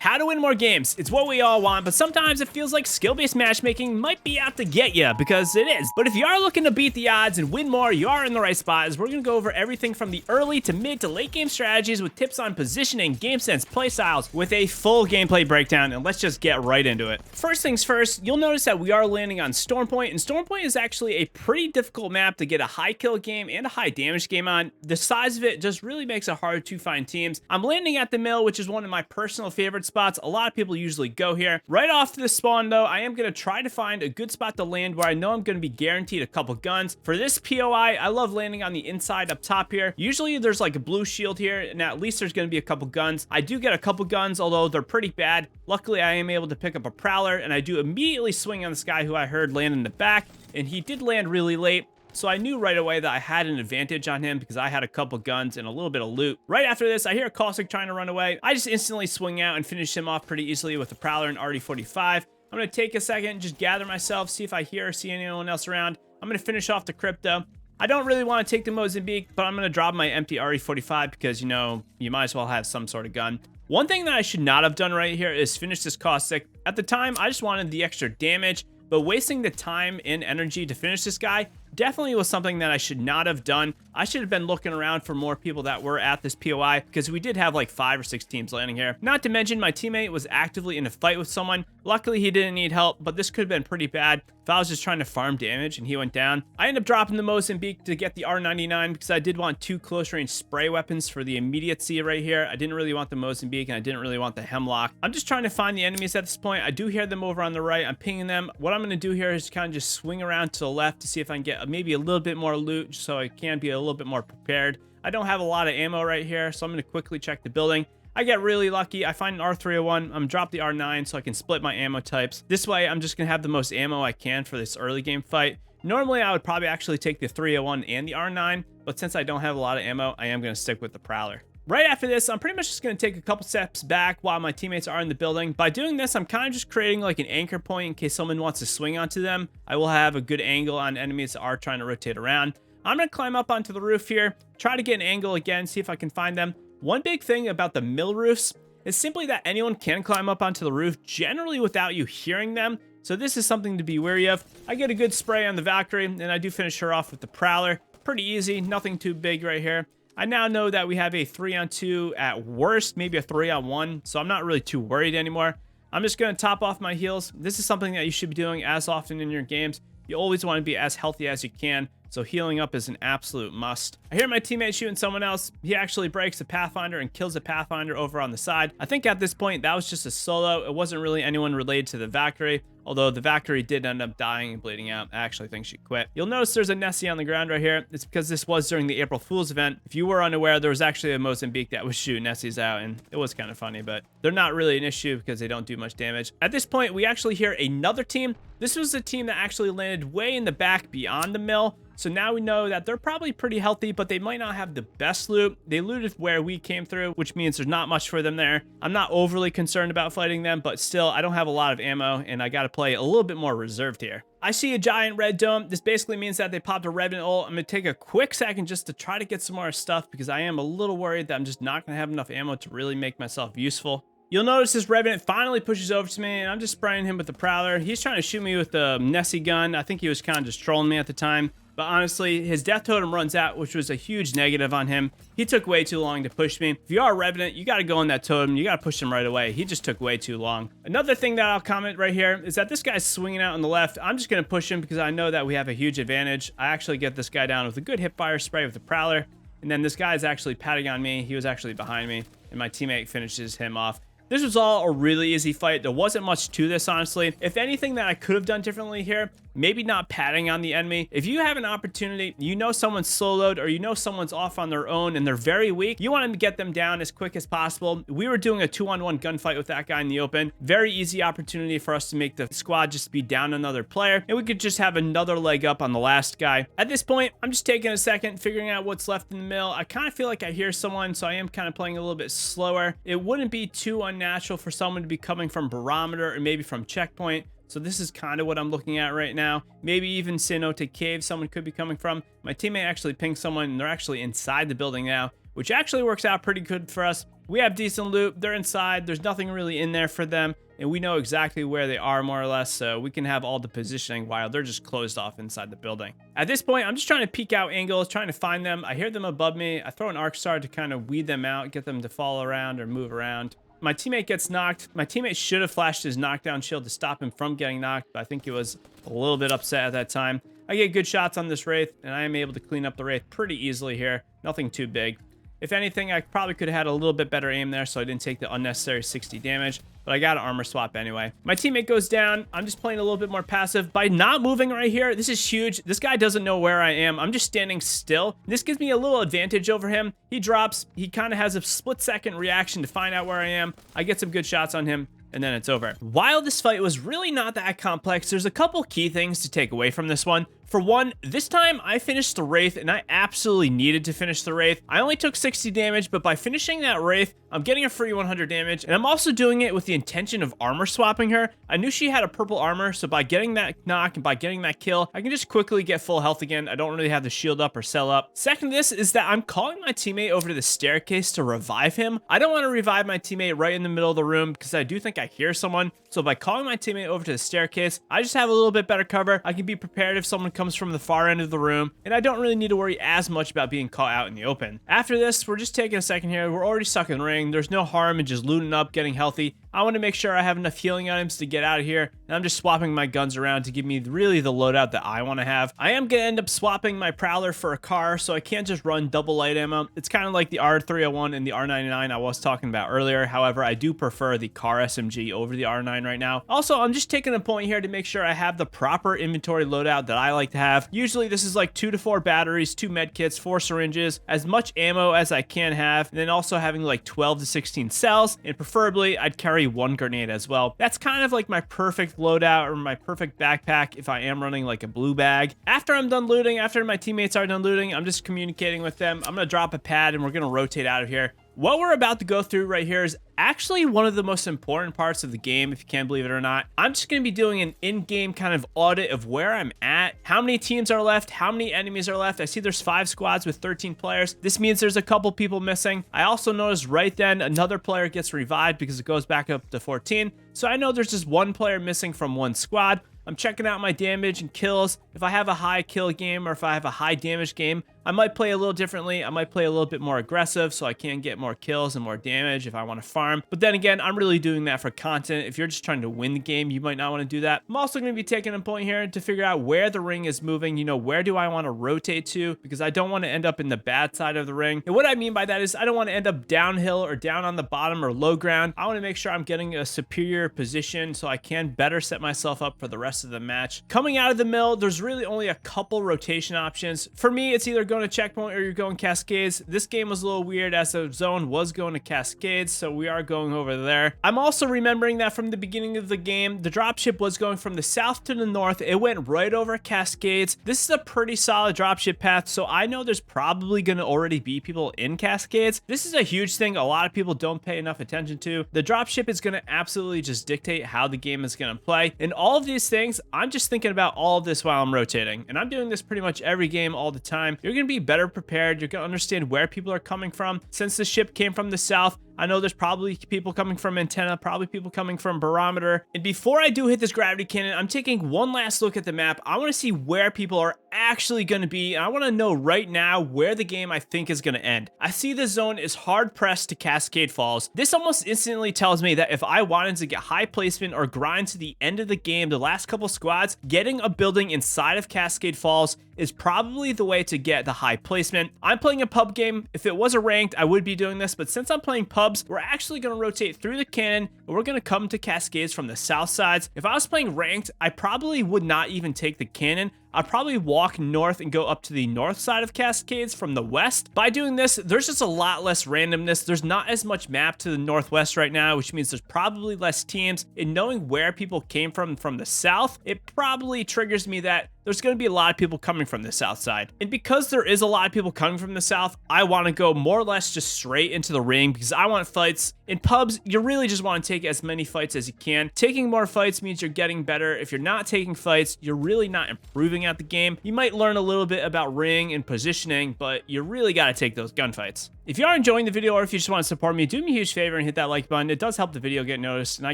How to win more games. It's what we all want, but sometimes it feels like skill-based matchmaking might be out to get you, because it is. But if you are looking to beat the odds and win more, you are in the right spot, as we're going to go over everything from the early to mid to late game strategies with tips on positioning, game sense, play styles, with a full gameplay breakdown, and let's just get right into it. First things first, you'll notice that we are landing on Stormpoint, and Stormpoint is actually a pretty difficult map to get a high kill game and a high damage game on. The size of it just really makes it hard to find teams. I'm landing at the mill, which is one of my personal favorite spots. A lot of people usually go here. Right off the spawn though, I am going to try to find a good spot to land where I know I'm going to be guaranteed a couple guns. For this POI, I love landing on the inside up top here. Usually there's like a blue shield here, and at least there's going to be a couple guns. I do get a couple guns, although they're pretty bad. Luckily, I am able to pick up a prowler, and I do immediately swing on this guy who I heard land in the back, and he did land really late. So I knew right away that I had an advantage on him because I had a couple guns and a little bit of loot. Right after this, I hear a Caustic trying to run away. I just instantly swing out and finish him off pretty easily with a Prowler and RD-45. I'm going to take a second, just gather myself, see if I hear or see anyone else around. I'm going to finish off the crypto. I don't really want to take the Mozambique, but I'm going to drop my empty RE-45 because, you know, you might as well have some sort of gun. One thing that I should not have done right here is finish this Caustic. At the time, I just wanted the extra damage, but wasting the time and energy to finish this guy definitely was something that I should not have done. I should have been looking around for more people that were at this POI, because we did have like 5 or 6 teams landing here. Not to mention my teammate was actively in a fight with someone. Luckily he didn't need help, but this could have been pretty bad if I was just trying to farm damage and he went down. I ended up dropping the Mozambique to get the R99 because I did want 2 close range spray weapons for the immediacy right here. I didn't really want the Mozambique and I didn't really want the Hemlock. I'm just trying to find the enemies at this point. I do hear them over on the right. I'm pinging them. What I'm going to do here is kind of just swing around to the left to see if I can get maybe a little bit more loot so I can be a little bit more prepared. I don't have a lot of ammo right here, so I'm going to quickly check the building. I get really lucky. I find an R301. I'm going to drop the R9 so I can split my ammo types. This way, I'm just going to have the most ammo I can for this early game fight. Normally, I would probably actually take the 301 and the R9, but since I don't have a lot of ammo, I am going to stick with the Prowler. Right after this, I'm pretty much just going to take a couple steps back while my teammates are in the building. By doing this, I'm kind of just creating like an anchor point in case someone wants to swing onto them. I will have a good angle on enemies that are trying to rotate around. I'm going to climb up onto the roof here, try to get an angle again, see if I can find them. One big thing about the mill roofs is simply that anyone can climb up onto the roof, generally without you hearing them. So this is something to be wary of. I get a good spray on the Valkyrie, and I do finish her off with the Prowler. Pretty easy, nothing too big right here. I now know that we have a 3-on-2 at worst, maybe a 3-on-1, so I'm not really too worried anymore. I'm just going to top off my heals. This is something that you should be doing as often in your games. You always want to be as healthy as you can, so healing up is an absolute must. I hear my teammate shooting someone else. He actually breaks a Pathfinder and kills a Pathfinder over on the side. I think at this point, that was just a solo. It wasn't really anyone related to the Valkyrie, although the Valkyrie did end up dying and bleeding out. I actually think she quit. You'll notice there's a Nessie on the ground right here. It's because this was during the April Fool's event. If you were unaware, there was actually a Mozambique that was shooting Nessies out, and it was kind of funny, but they're not really an issue because they don't do much damage. At this point, we actually hear another team. This was a team that actually landed way in the back beyond the mill. So now we know that they're probably pretty healthy, but they might not have the best loot. They looted where we came through, which means there's not much for them there. I'm not overly concerned about fighting them, but still, I don't have a lot of ammo, and I got to play a little bit more reserved here. I see a giant red dome. This basically means that they popped a Revenant ult. I'm going to take a quick second just to try to get some more stuff because I am a little worried that I'm just not going to have enough ammo to really make myself useful. You'll notice this Revenant finally pushes over to me, and I'm just spraying him with the Prowler. He's trying to shoot me with the Nessie gun. I think he was kind of just trolling me at the time. But honestly, his death totem runs out, which was a huge negative on him. He took way too long to push me. If you are a Revenant, you got to go on that totem. You got to push him right away. He just took way too long. Another thing that I'll comment right here is that this guy's swinging out on the left. I'm just going to push him because I know that we have a huge advantage. I actually get this guy down with a good hipfire spray with the Prowler. And then this guy is actually patting on me. He was actually behind me, and my teammate finishes him off. This was all a really easy fight. There wasn't much to this, honestly. If anything that I could have done differently here, maybe not patting on the enemy. If you have an opportunity, you know someone's soloed or you know someone's off on their own and they're very weak, you want to get them down as quick as possible. We were doing a 2-on-1 gunfight with that guy in the open. Very easy opportunity for us to make the squad just be down another player, and we could just have another leg up on the last guy. At this point, I'm just taking a second, figuring out what's left in the mill. I kind of feel like I hear someone, so I am kind of playing a little bit slower. It wouldn't be too unnatural for someone to be coming from Barometer or maybe from Checkpoint. So this is kind of what I'm looking at right now. Maybe even Cenote Cave someone could be coming from. My teammate actually pinged someone, and they're actually inside the building now, which actually works out pretty good for us. We have decent loot. They're inside. There's nothing really in there for them, and we know exactly where they are more or less, so we can have all the positioning while they're just closed off inside the building. At this point, I'm just trying to peek out angles, trying to find them. I hear them above me. I throw an arc star to kind of weed them out, get them to fall around or move around. My teammate gets knocked. My teammate should have flashed his knockdown shield to stop him from getting knocked, but I think he was a little bit upset at that time. I get good shots on this Wraith, and I am able to clean up the Wraith pretty easily here. Nothing too big. If anything, I probably could have had a little bit better aim there, so I didn't take the unnecessary 60 damage, but I got an armor swap anyway. My teammate goes down. I'm just playing a little bit more passive. By not moving right here, this is huge. This guy doesn't know where I am. I'm just standing still. This gives me a little advantage over him. He drops. He kind of has a split-second reaction to find out where I am. I get some good shots on him, and then it's over. While this fight was really not that complex, there's a couple key things to take away from this one. For one, this time I finished the Wraith, and I absolutely needed to finish the Wraith. I only took 60 damage, but by finishing that Wraith, I'm getting a free 100 damage, and I'm also doing it with the intention of armor swapping her. I knew she had a purple armor, so by getting that knock and by getting that kill, I can just quickly get full health again. I don't really have to shield up or sell up. Second to this is that I'm calling my teammate over to the staircase to revive him. I don't want to revive my teammate right in the middle of the room because I do think I hear someone. So by calling my teammate over to the staircase, I just have a little bit better cover. I can be prepared if someone comes from the far end of the room, and I don't really need to worry as much about being caught out in the open. After this, we're just taking a second here. We're already stuck in the ring. There's no harm in just looting up, getting healthy. I want to make sure I have enough healing items to get out of here, and I'm just swapping my guns around to give me really the loadout that I want to have. I am going to end up swapping my Prowler for a car, so I can't just run double light ammo. It's kind of like the R301 and the R99 I was talking about earlier. However, I do prefer the car SMG over the R9 right now. Also, I'm just taking a point here to make sure I have the proper inventory loadout that I like to have. Usually, this is like 2 to 4 batteries, 2 med kits, 4 syringes, as much ammo as I can have, and then also having like 12 to 16 cells, and preferably, I'd carry 1 grenade as well. That's kind of like my perfect loadout or my perfect backpack if I am running like a blue bag. After I'm done looting, after my teammates are done looting, I'm just communicating with them. I'm gonna drop a pad and we're gonna rotate out of here. What we're about to go through right here is actually one of the most important parts of the game, if you can't believe it or not. I'm just going to be doing an in-game kind of audit of where I'm at, how many teams are left, how many enemies are left. I see there's 5 squads with 13 players. This means there's a couple people missing. I also noticed right then another player gets revived because it goes back up to 14. So I know there's just 1 player missing from 1 squad. I'm checking out my damage and kills. If I have a high kill game or if I have a high damage game, I might play a little differently. I might play a little bit more aggressive so I can get more kills and more damage if I want to farm. But then again, I'm really doing that for content. If you're just trying to win the game, you might not want to do that. I'm also going to be taking a point here to figure out where the ring is moving. You know, where do I want to rotate to? Because I don't want to end up in the bad side of the ring. And what I mean by that is I don't want to end up downhill or down on the bottom or low ground. I want to make sure I'm getting a superior position so I can better set myself up for the rest of the match. Coming out of the mill, there's really only a couple rotation options. For me, it's either going to checkpoint or you're going cascades. This game was a little weird as the zone was going to cascades, so we are going over there. I'm also remembering that from the beginning of the game, the dropship was going from the south to the north. It went right over cascades. This is a pretty solid dropship path, so I know there's probably going to already be people in cascades. This is a huge thing a lot of people don't pay enough attention to. The dropship is going to absolutely just dictate how the game is going to play. And all of these things, I'm just thinking about all of this while I'm rotating. And I'm doing this pretty much every game all the time. You're going to be better prepared. You're going to understand where people are coming from. Since the ship came from the south, I know there's probably people coming from antenna, probably people coming from barometer. And before I do hit this gravity cannon, I'm taking one last look at the map. I want to see where people are actually going to be. And I want to know right now where the game I think is going to end. I see the zone is hard pressed to Cascade Falls. This almost instantly tells me that if I wanted to get high placement or grind to the end of the game, the last couple squads, getting a building inside of Cascade Falls is probably the way to get the high placement. I'm playing a pub game. If it was a ranked, I would be doing this, but since I'm playing pubs, we're actually going to rotate through the cannon and we're going to come to Cascades from the south sides. If I was playing ranked, I probably would not even take the cannon. I'd probably walk north and go up to the north side of Cascades from the west. By doing this, there's just a lot less randomness. There's not as much map to the northwest right now, which means there's probably less teams. And knowing where people came from the south, it probably triggers me that there's going to be a lot of people coming from the south side. And because there is a lot of people coming from the south, I want to go more or less just straight into the ring because I want fights. In pubs, you really just want to take as many fights as you can. Taking more fights means you're getting better. If you're not taking fights, you're really not improving at the game. You might learn a little bit about ring and positioning, but you really got to take those gunfights. If you are enjoying the video or if you just want to support me, do me a huge favor and hit that like button. It does help the video get noticed, and I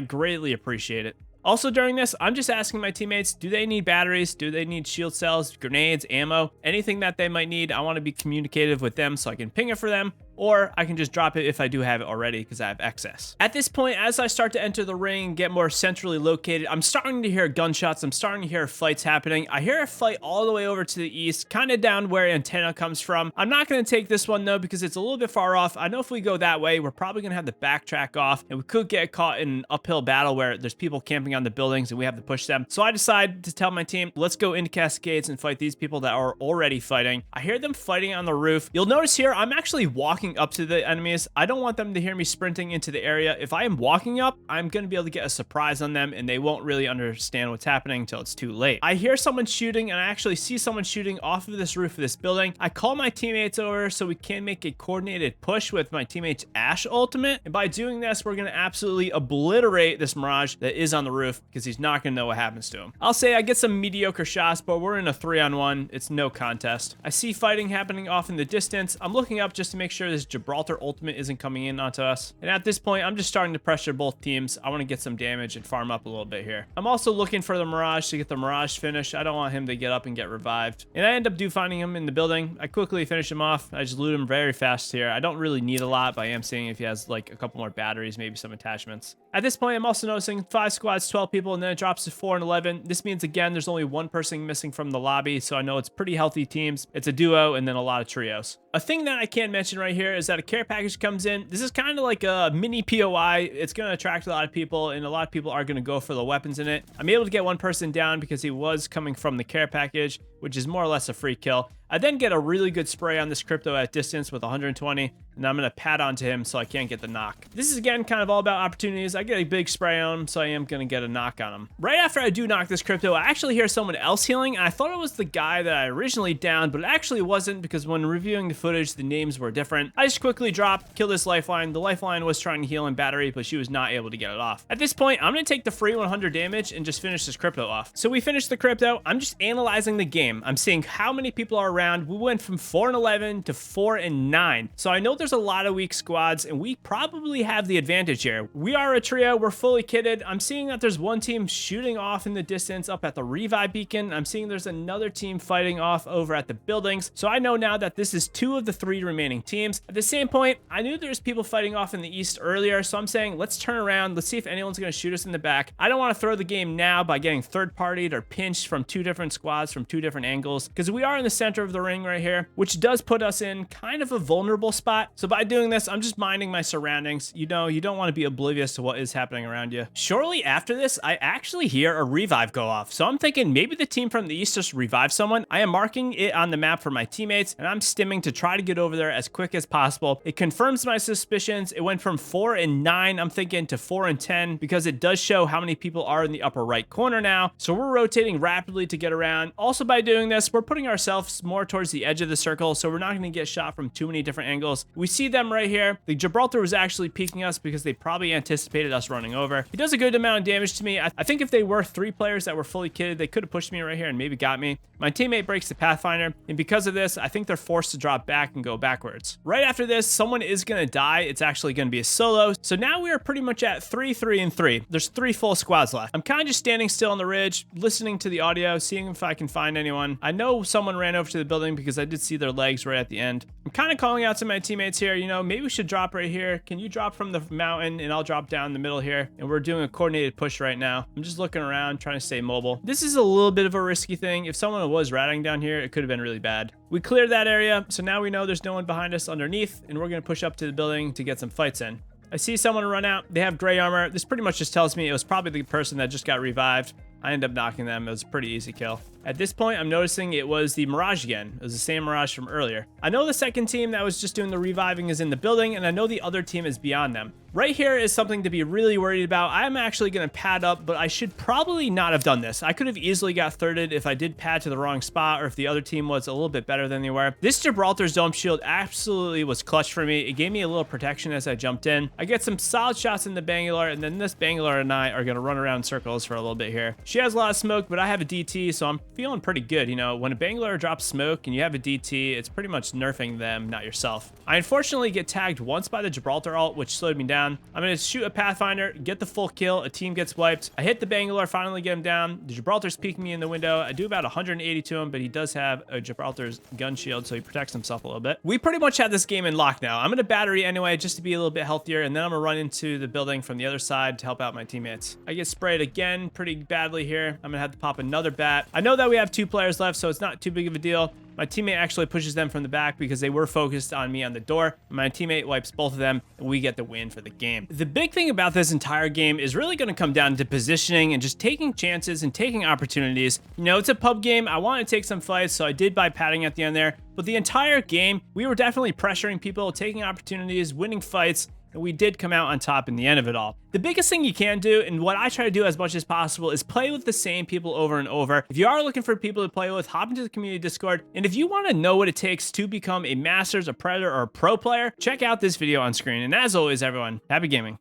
greatly appreciate it. Also during this, I'm just asking my teammates, do they need batteries? Do they need shield cells, grenades, ammo, anything that they might need? I want to be communicative with them so I can ping it for them, or I can just drop it if I do have it already because I have excess. At this point, as I start to enter the ring and get more centrally located, I'm starting to hear gunshots. I'm starting to hear fights happening. I hear a fight all the way over to the east, kind of down where Antenna comes from. I'm not going to take this one though because it's a little bit far off. I know if we go that way, we're probably going to have to backtrack off and we could get caught in an uphill battle where there's people camping on the buildings and we have to push them. So I decided to tell my team, let's go into Cascades and fight these people that are already fighting. I hear them fighting on the roof. You'll notice here, I'm actually walking up to the enemies. I don't want them to hear me sprinting into the area. If I am walking up, I'm going to be able to get a surprise on them and they won't really understand what's happening until it's too late. I hear someone shooting and I actually see someone shooting off of this roof of this building. I call my teammates over so we can make a coordinated push with my teammate's Ash ultimate. And by doing this, we're going to absolutely obliterate this Mirage that is on the roof because he's not going to know what happens to him. I'll say I get some mediocre shots, but we're in a 3-on-1. It's no contest. I see fighting happening off in the distance. I'm looking up just to make sure this Gibraltar ultimate isn't coming in onto us. And at this point, I'm just starting to pressure both teams. I want to get some damage and farm up a little bit here. I'm also looking for the Mirage to get the Mirage finish. I don't want him to get up and get revived. And I end up finding him in the building. I quickly finish him off. I just loot him very fast here. I don't really need a lot, but I am seeing if he has like a couple more batteries, maybe some attachments. At this point, I'm also noticing 5 squads, 12 people, and then it drops to 4 and 11. This means, again, there's only one person missing from the lobby, so I know it's pretty healthy teams. It's a duo and then a lot of trios. A thing that I can mention right here is that a care package comes in. This is kind of like a mini POI. It's going to attract a lot of people, and a lot of people are going to go for the weapons in it. I'm able to get one person down because he was coming from the care package, which is more or less a free kill. I then get a really good spray on this crypto at distance with 120, and I'm going to pat onto him so I can't get the knock. This is, again, kind of all about opportunities. I get a big spray on him, so I am going to get a knock on him. Right after I do knock this crypto, I actually hear someone else healing, and I thought it was the guy that I originally downed, but it actually wasn't because when reviewing the footage, the names were different. I just quickly dropped, killed this lifeline. The lifeline was trying to heal in battery, but she was not able to get it off. At this point, I'm going to take the free 100 damage and just finish this crypto off. So we finished the crypto. I'm just analyzing the game. I'm seeing how many people are around. We went from 4 and 11 to 4 and 9. So I know there's a lot of weak squads and we probably have the advantage here. We are a trio. We're fully kitted. I'm seeing that there's one team shooting off in the distance up at the revive beacon. I'm seeing there's another team fighting off over at the buildings. So I know now that this is 2 of the 3 remaining teams. At the same point, I knew there's people fighting off in the east earlier. So I'm saying, let's turn around. Let's see if anyone's going to shoot us in the back. I don't want to throw the game now by getting third-partied or pinched from 2 different squads from 2 different angles because we are in the center of the ring right here, which does put us in kind of a vulnerable spot. So by doing this, I'm just minding my surroundings. You know, you don't want to be oblivious to what is happening around you. Shortly after this, I actually hear a revive go off. So I'm thinking maybe the team from the east just revived someone. I am marking it on the map for my teammates, and I'm stimming to try to get over there as quick as possible. It confirms my suspicions. It went from 4 and 9, I'm thinking, to 4 and 10 because it does show how many people are in the upper right corner now. So we're rotating rapidly to get around. Also, by doing this, we're putting ourselves more towards the edge of the circle, so we're not going to get shot from too many different angles. We see them right here. The Gibraltar was actually peeking us because they probably anticipated us running over. He does a good amount of damage to me. I think if they were 3 players that were fully kitted, they could have pushed me right here and maybe got me. My teammate breaks the Pathfinder, and because of this, I think they're forced to drop back and go backwards. Right after this, someone is going to die. It's actually going to be a solo. So now we are pretty much at 3, 3, and 3. There's 3 full squads left. I'm kind of just standing still on the ridge, listening to the audio, seeing if I can find anyone. I know someone ran over to the building because I did see their legs right at the end. I'm kind of calling out to my teammates here, you know, maybe we should drop right here. Can you drop from the mountain and I'll drop down the middle here? And we're doing a coordinated push right now. I'm just looking around, trying to stay mobile. This is a little bit of a risky thing. If someone was ratting down here, it could have been really bad. We cleared that area, so now we know there's no one behind us underneath, and we're going to push up to the building to get some fights in. I see someone run out. They have gray armor. This pretty much just tells me it was probably the person that just got revived. I ended up knocking them. It was a pretty easy kill. At this point, I'm noticing it was the Mirage again. It was the same Mirage from earlier. I know the second team that was just doing the reviving is in the building, and I know the other team is beyond them. Right here is something to be really worried about. I'm actually going to pad up, but I should probably not have done this. I could have easily got thirded if I did pad to the wrong spot, or if the other team was a little bit better than they were. This Gibraltar's dome shield absolutely was clutch for me. It gave me a little protection as I jumped in. I get some solid shots in the Bangalore, and then this Bangalore and I are going to run around in circles for a little bit here. She has a lot of smoke, but I have a DT, so I'm feeling pretty good. You know, when a Bangalore drops smoke and you have a DT, it's pretty much nerfing them, not yourself. I unfortunately get tagged once by the Gibraltar ult, which slowed me down. I'm going to shoot a Pathfinder, get the full kill, a team gets wiped. I hit the Bangalore, finally get him down. The Gibraltar's peeking me in the window. I do about 180 to him, but he does have a Gibraltar's gun shield, so he protects himself a little bit. We pretty much have this game in lock now. I'm going to battery anyway, just to be a little bit healthier, and then I'm going to run into the building from the other side to help out my teammates. I get sprayed again pretty badly here. I'm going to have to pop another bat. I know that we have 2 players left, so it's not too big of a deal. My teammate actually pushes them from the back because they were focused on me on the door. My teammate wipes both of them, and we get the win for the game. The big thing about this entire game is really going to come down to positioning and just taking chances and taking opportunities. You know, it's a pub game. I want to take some fights, so I did buy padding at the end there. But the entire game, we were definitely pressuring people, taking opportunities, winning fights, and we did come out on top in the end of it all. The biggest thing you can do, and what I try to do as much as possible, is play with the same people over and over. If you are looking for people to play with, hop into the community Discord. And if you want to know what it takes to become a Masters, a Predator, or a Pro player, check out this video on screen. And as always, everyone, happy gaming.